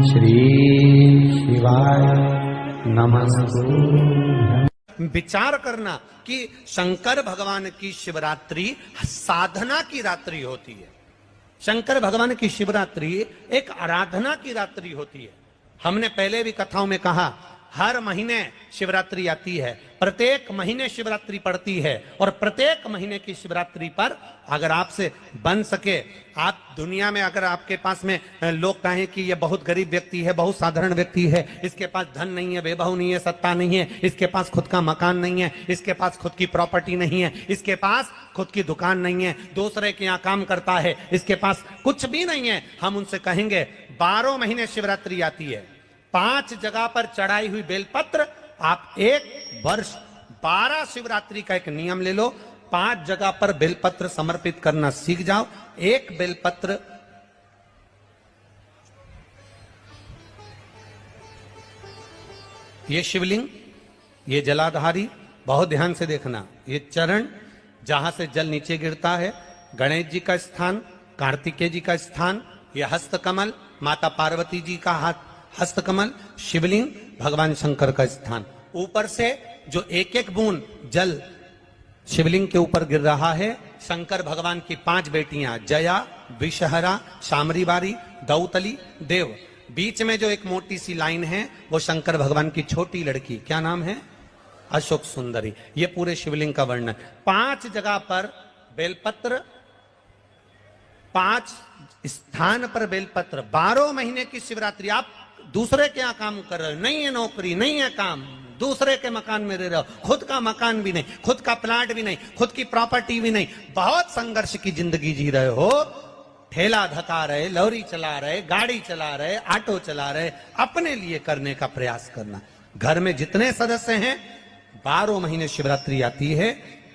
श्री शिवाय नमस्तु। विचार करना कि शंकर भगवान की शिवरात्रि साधना की रात्रि होती है। शंकर भगवान की शिवरात्रि एक आराधना की रात्रि होती है। हमने पहले भी कथाओं में कहा, हर महीने शिवरात्रि आती है, प्रत्येक महीने शिवरात्रि पड़ती है, और प्रत्येक महीने की शिवरात्रि पर अगर आपसे बन सके, आप दुनिया में अगर आपके पास में लोग कहें कि ये बहुत गरीब व्यक्ति है, बहुत साधारण व्यक्ति है, इसके पास धन नहीं है, वैभव नहीं है, सत्ता नहीं है, इसके पास खुद का मकान नहीं है, इसके पास खुद की प्रॉपर्टी नहीं है, इसके पास खुद की दुकान नहीं है, दूसरे के यहाँ काम करता है, इसके पास कुछ भी नहीं है, हम उनसे कहेंगे 12 महीने शिवरात्रि आती है, 5 जगह पर चढ़ाई हुई बेलपत्र, आप एक वर्ष 12 शिवरात्रि का एक नियम ले लो, 5 जगह पर बेलपत्र समर्पित करना सीख जाओ। एक बेलपत्र ये शिवलिंग, ये जलाधारी, बहुत ध्यान से देखना, ये चरण जहां से जल नीचे गिरता है, गणेश जी का स्थान, कार्तिकेय जी का स्थान, ये हस्तकमल माता पार्वती जी का हाथ हस्तकमल, शिवलिंग भगवान शंकर का स्थान। ऊपर से जो एक एक बूंद जल शिवलिंग के ऊपर गिर रहा है, शंकर भगवान की 5 बेटियां जया, विषहरा, शामरीबारी, दौतली, देव। बीच में जो एक मोटी सी लाइन है वो शंकर भगवान की छोटी लड़की, क्या नाम है? अशोक सुंदरी। ये पूरे शिवलिंग का वर्णन। 5 जगह पर बेलपत्र, 5 स्थान पर बेलपत्र। 12 महीने की शिवरात्रि। आप दूसरे के यहाँ काम कर रहे हो, नहीं है नौकरी, नहीं है काम, दूसरे के मकान में रह रहे हो, खुद का मकान भी नहीं, खुद का प्लाट भी नहीं, खुद की प्रॉपर्टी भी नहीं, बहुत संघर्ष की जिंदगी जी रहे हो, ठेला धका रहे, लॉरी चला रहे, गाड़ी चला रहे, ऑटो चला रहे, अपने लिए करने का प्रयास करना। घर में जितने सदस्य हैं, 12 महीने शिवरात्रि आती है,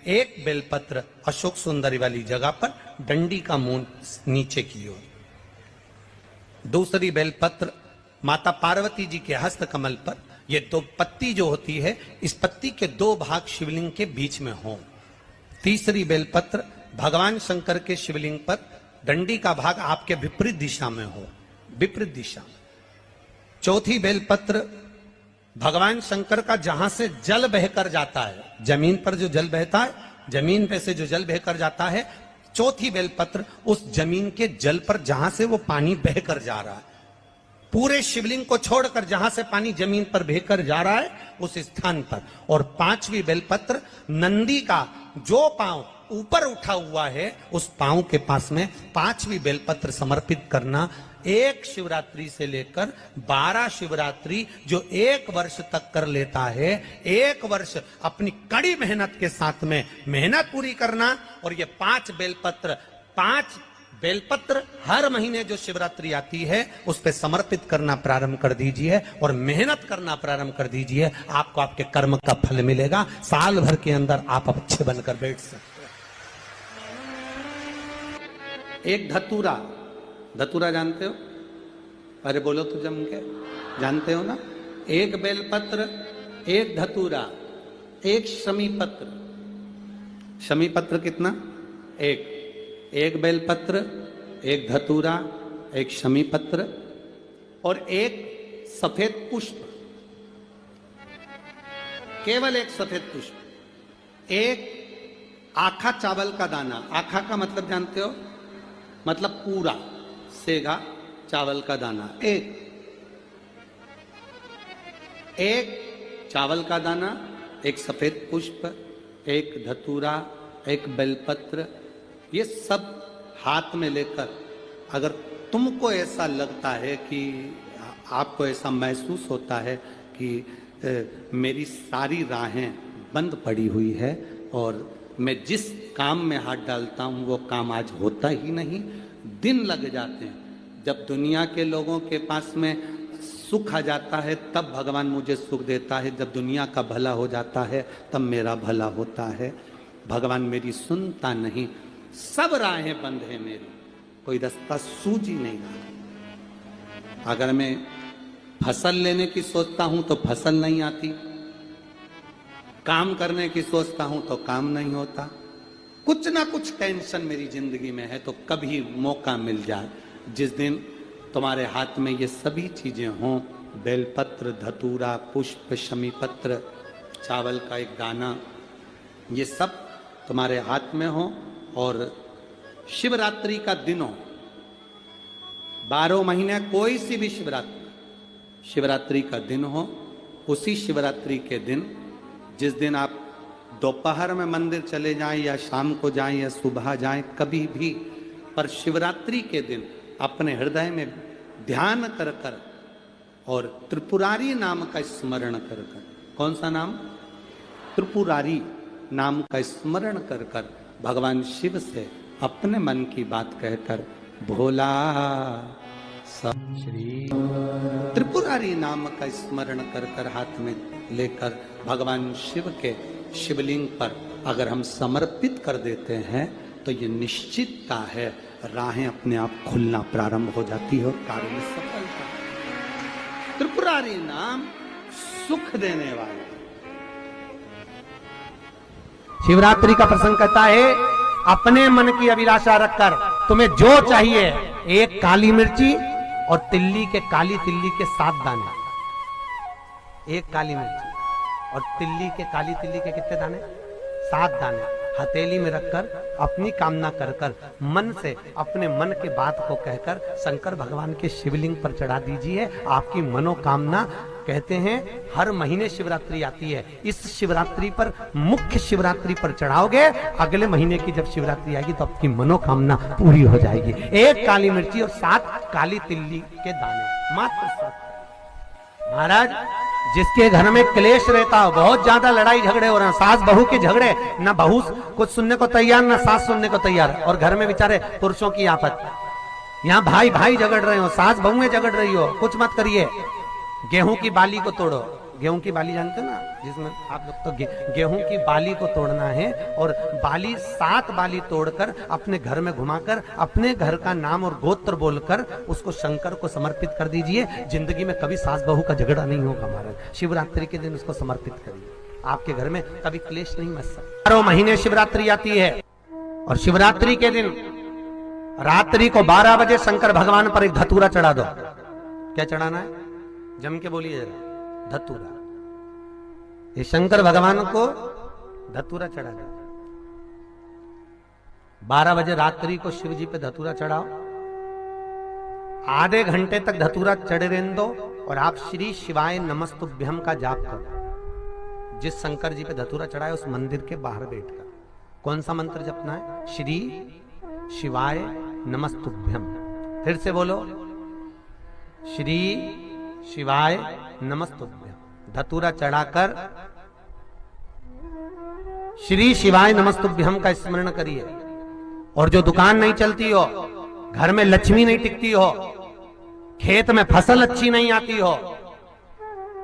एक बेलपत्र अशोक सुंदरी वाली जगह पर, डंडी का मुंह नीचे की ओर। दूसरी बेलपत्र माता पार्वती जी के हस्त कमल पर। ये 2 पत्ती जो होती है, इस पत्ती के 2 भाग शिवलिंग के बीच में हो। तीसरी बेलपत्र भगवान शंकर के शिवलिंग पर, डंडी का भाग आपके विपरीत दिशा में हो, विपरीत दिशा। चौथी बेलपत्र भगवान शंकर का जहां से जल बहकर जाता है, जमीन पर जो जल बहता है, जमीन पे से जो जल बहकर जाता है, चौथी बेलपत्र उस जमीन के जल पर जहां से वो पानी बहकर जा रहा है, पूरे शिवलिंग को छोड़कर जहां से पानी जमीन पर बहकर जा रहा है उस स्थान पर। और 5वीं बेलपत्र नंदी का जो पांव ऊपर उठा हुआ है, उस पांव के पास में 5वीं बेलपत्र समर्पित करना। एक शिवरात्रि से लेकर 12 शिवरात्रि जो 1 वर्ष तक कर लेता है, 1 वर्ष अपनी कड़ी मेहनत के साथ में मेहनत पूरी करना। और ये 5 बेलपत्र हर महीने जो शिवरात्रि आती है उस पे समर्पित करना प्रारंभ कर दीजिए और मेहनत करना प्रारंभ कर दीजिए। आपको आपके कर्म का फल मिलेगा। साल भर के अंदर आप अच्छे बनकर बैठ सकते हैं। एक धतूरा, धतूरा जानते हो? अरे बोलो तो जम के, जानते हो ना? एक बेलपत्र, एक धतूरा, एक शमीपत्र। शमीपत्र कितना? एक बेलपत्र, एक धतूरा, एक शमीपत्र और एक सफेद पुष्प, केवल एक सफेद पुष्प। एक आखा चावल का दाना। आखा का मतलब जानते हो? मतलब पूरा सेगा चावल का दाना। एक चावल का दाना, एक सफेद पुष्प, एक धतूरा, एक बेलपत्र, ये सब हाथ में लेकर, अगर तुमको ऐसा लगता है कि आपको ऐसा महसूस होता है कि मेरी सारी राहें बंद पड़ी हुई है और मैं जिस काम में हाथ डालता हूँ वो काम आज होता ही नहीं, दिन लग जाते हैं। जब दुनिया के लोगों के पास में सुख आ जाता है तब भगवान मुझे सुख देता है, जब दुनिया का भला हो जाता है तब मेरा भला होता है। भगवान मेरी सुनता नहीं, सब राहें बंद है मेरी, कोई रास्ता सूझ ही नहीं रहा। अगर मैं फसल लेने की सोचता हूं तो फसल नहीं आती, काम करने की सोचता हूं तो काम नहीं होता, कुछ ना कुछ टेंशन मेरी जिंदगी में है। तो कभी मौका मिल जाए, जिस दिन तुम्हारे हाथ में ये सभी चीजें हों, बेलपत्र, धतूरा, पुष्प, शमी पत्र, चावल का एक दाना, ये सब तुम्हारे हाथ में हो, और शिवरात्रि का दिन हो, 12 महीने कोई सी भी शिवरात्रि का दिन हो, उसी शिवरात्रि के दिन, जिस दिन आप दोपहर में मंदिर चले जाएं या शाम को जाएं या सुबह जाएं, कभी भी, पर शिवरात्रि के दिन अपने हृदय में ध्यान कर कर और त्रिपुरारी नाम का स्मरण कर कर, कौन सा नाम? त्रिपुरारी नाम का स्मरण कर कर भगवान शिव से अपने मन की बात कहकर भोला श्री त्रिपुरारी नाम का स्मरण कर कर हाथ में लेकर भगवान शिव के शिवलिंग पर अगर हम समर्पित कर देते हैं तो ये निश्चितता है, राहें अपने आप खुलना प्रारंभ हो जाती है और कार्य में सफलता। त्रिपुरारी नाम सुख देने वाला। शिवरात्रि का प्रसंग कहता है, अपने मन की अभिलाषा रखकर तुम्हें जो चाहिए, एक काली मिर्ची और काली तिल्ली के 7 दाने, एक काली मिर्ची और काली तिल्ली के कितने दाने? 7 दाने हथेली में रखकर अपनी कामना कर कर मन से अपने मन के बात को कहकर शंकर भगवान के शिवलिंग पर चढ़ा दीजिए। आपकी मनोकामना, कहते हैं हर महीने शिवरात्रि आती है, इस शिवरात्रि पर, मुख्य शिवरात्रि पर चढ़ाओगे, अगले महीने की जब शिवरात्रि आएगी तो आपकी मनोकामना पूरी हो जाएगी। एक काली मिर्ची और 7 काली तिल्ली के दाने, मात्र 7। महाराज, जिसके घर में क्लेश रहता हो, बहुत ज्यादा लड़ाई झगड़े हो रहे हैं, सास बहू के झगड़े, ना बहू कुछ सुनने को तैयार ना सास सुनने को तैयार, और घर में बेचारे पुरुषों की आफत, यहाँ भाई भाई झगड़ रहे हो, सास बहू में झगड़ रही हो, कुछ मत करिए। गेहूं की बाली को तोड़ो, गेहूं की बाली जानते हो ना, जिसमें आप लोग तो गेहूं की बाली को तोड़ना है, और बाली 7 बाली तोड़कर अपने घर में घुमाकर अपने घर का नाम और गोत्र बोलकर उसको शंकर को समर्पित कर दीजिए। जिंदगी में कभी सास बहू का झगड़ा नहीं होगा महाराज। शिवरात्रि के दिन उसको समर्पित करिए, आपके घर में कभी क्लेश नहीं मच सकता। 12 महीने शिवरात्रि आती है, और शिवरात्रि के दिन रात्रि को 12 बजे शंकर भगवान पर एक धतूरा चढ़ा दो। क्या चढ़ाना है? जम के बोलिए जरा, धतूरा। ये शंकर भगवान को धतूरा चढ़ा दो। 12 बजे रात्रि को शिव जी पे धतूरा चढ़ाओ, आधे घंटे तक धतूरा चढ़े रहने दो, और आप श्री शिवाय नमस्तुभ्यम का जाप करो। जिस शंकर जी पे धतूरा चढ़ाए उस मंदिर के बाहर बैठकर कौन सा मंत्र जपना है? श्री शिवाय नमस्तुभ्यम। फिर से बोलो, श्री शिवाय नमस्तुभ्यम। धतूरा चढ़ाकर श्री शिवाय नमस्तुभ्यम का स्मरण करिए। और जो दुकान नहीं चलती हो, घर में लक्ष्मी नहीं टिकती हो, खेत में फसल अच्छी नहीं आती हो,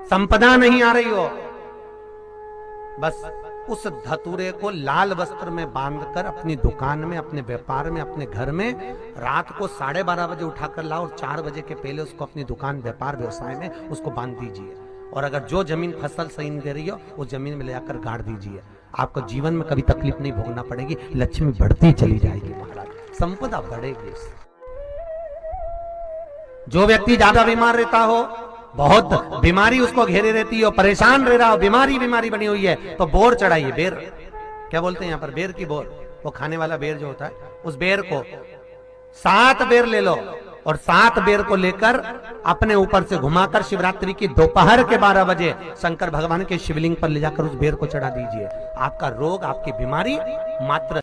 संपदा नहीं आ रही हो, बस उस धतूरे को लाल वस्त्र में बांधकर अपनी दुकान में, अपने व्यापार में, अपने घर में रात को 12:30 बजे उठाकर लाओ, और 4 बजे के पहले उसको अपनी दुकान, व्यापार, व्यवसाय में उसको बांध दीजिए। और अगर जो जमीन फसल सही नहीं दे रही हो, उस जमीन में ले जाकर गाड़ दीजिए। आपको जीवन में कभी तकलीफ नहीं भोगना पड़ेगी, लक्ष्मी बढ़ती चली जाएगी महाराज, संपदा बढ़ेगी। जो व्यक्ति ज्यादा बीमार रहता हो, बहुत बीमारी उसको घेरे रहती हो, परेशान रह रहा हो, बीमारी बनी हुई है, तो बोर चढ़ाइए। बेर, क्या बोलते हैं यहाँ पर? बेर की बोर, वो खाने वाला बेर जो होता है, उस बेर को 7 बेर ले लो, और 7 बेर को लेकर अपने ऊपर से घुमाकर शिवरात्रि की दोपहर के 12 बजे शंकर भगवान के शिवलिंग पर ले जाकर उस बेर को चढ़ा दीजिए। आपका रोग, आपकी बीमारी मात्र